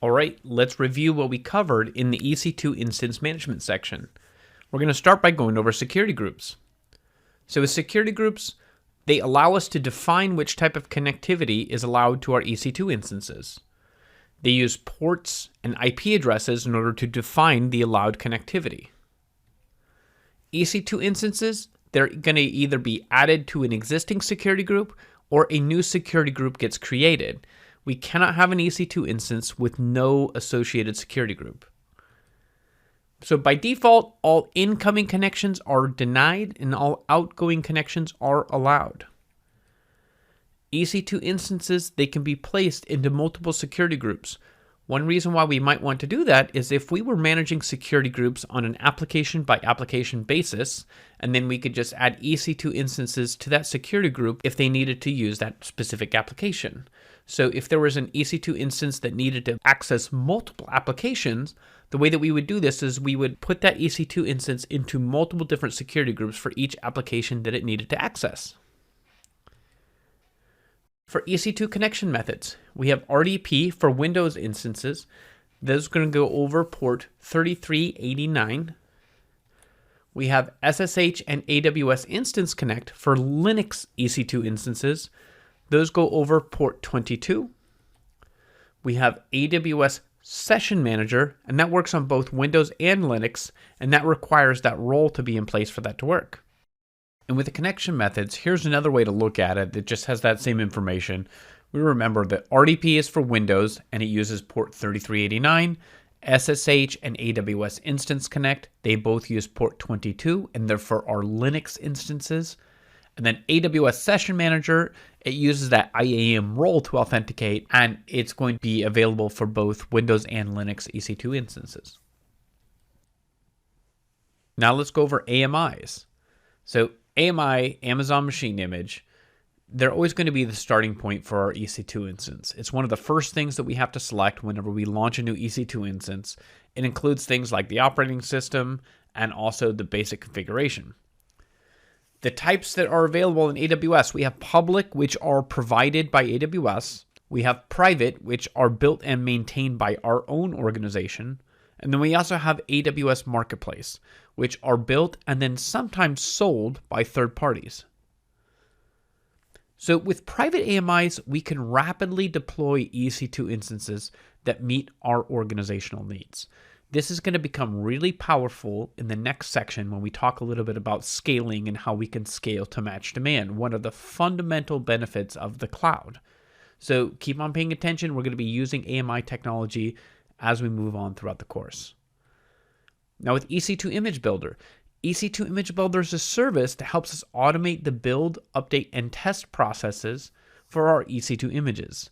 All right, let's review what we covered in the EC2 Instance Management section. We're going to start by going over security groups. So with security groups, they allow us to define which type of connectivity is allowed to our EC2 instances. They use ports and IP addresses in order to define the allowed connectivity. EC2 instances, they're going to either be added to an existing security group or a new security group gets created. We cannot have an EC2 instance with no associated security group. So by default, all incoming connections are denied and all outgoing connections are allowed. EC2 instances, they can be placed into multiple security groups. One reason why we might want to do that is if we were managing security groups on an application by application basis, and then we could just add EC2 instances to that security group if they needed to use that specific application. So if there was an EC2 instance that needed to access multiple applications, the way that we would do this is we would put that EC2 instance into multiple different security groups for each application that it needed to access. For EC2 connection methods, we have RDP for Windows instances. Those are going to go over port 3389. We have SSH and AWS Instance Connect for Linux EC2 instances. Those go over port 22. We have AWS Session Manager, and that works on both Windows and Linux, and that requires that role to be in place for that to work. And with the connection methods, here's another way to look at it that just has that same information. We remember that RDP is for Windows, and it uses port 3389. SSH and AWS Instance Connect, they both use port 22, and they're for our Linux instances. And then AWS Session Manager, it uses that IAM role to authenticate, and it's going to be available for both Windows and Linux EC2 instances. Now let's go over AMIs. So AMI, Amazon Machine Image, they're always going to be the starting point for our EC2 instance. It's one of the first things that we have to select whenever we launch a new EC2 instance. It includes things like the operating system and also the basic configuration. The types that are available in AWS, we have public, which are provided by AWS. We have private, which are built and maintained by our own organization. And then we also have AWS Marketplace, which are built and then sometimes sold by third parties. So with private AMIs, we can rapidly deploy EC2 instances that meet our organizational needs. This is going to become really powerful in the next section when we talk a little bit about scaling and how we can scale to match demand, one of the fundamental benefits of the cloud. So keep on paying attention. We're going to be using AMI technology as we move on throughout the course. Now with EC2 Image Builder, EC2 Image Builder is a service that helps us automate the build, update, and test processes for our EC2 images.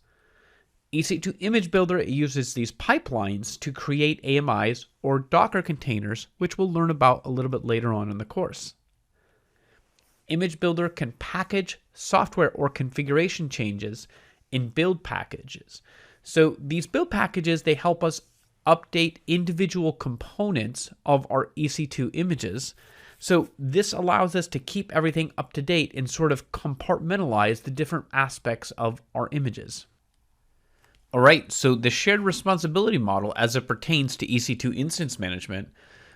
EC2 Image Builder uses these pipelines to create AMIs or Docker containers, which we'll learn about a little bit later on in the course. Image Builder can package software or configuration changes in build packages. So these build packages, they help us update individual components of our EC2 images. So this allows us to keep everything up to date and sort of compartmentalize the different aspects of our images. All right, so the shared responsibility model as it pertains to EC2 instance management,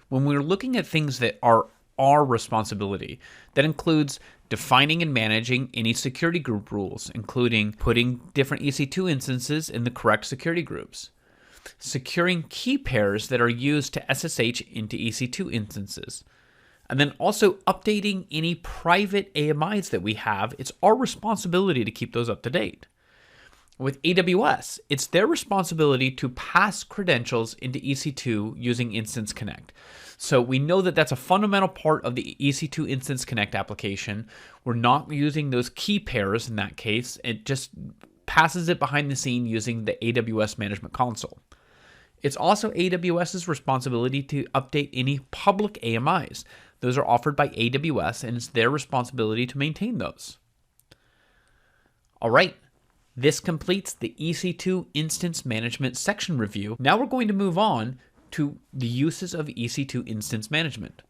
when we're looking at things that are our responsibility, that includes defining and managing any security group rules, including putting different EC2 instances in the correct security groups, securing key pairs that are used to SSH into EC2 instances, and then also updating any private AMIs that we have. It's our responsibility to keep those up to date. With AWS, it's their responsibility to pass credentials into EC2 using Instance Connect. So we know that that's a fundamental part of the EC2 Instance Connect application. We're not using those key pairs in that case. It just passes it behind the scene using the AWS Management Console. It's also AWS's responsibility to update any public AMIs. Those are offered by AWS, and it's their responsibility to maintain those. All right. This completes the EC2 Instance Management section review. Now we're going to move on to the uses of EC2 Instance Management.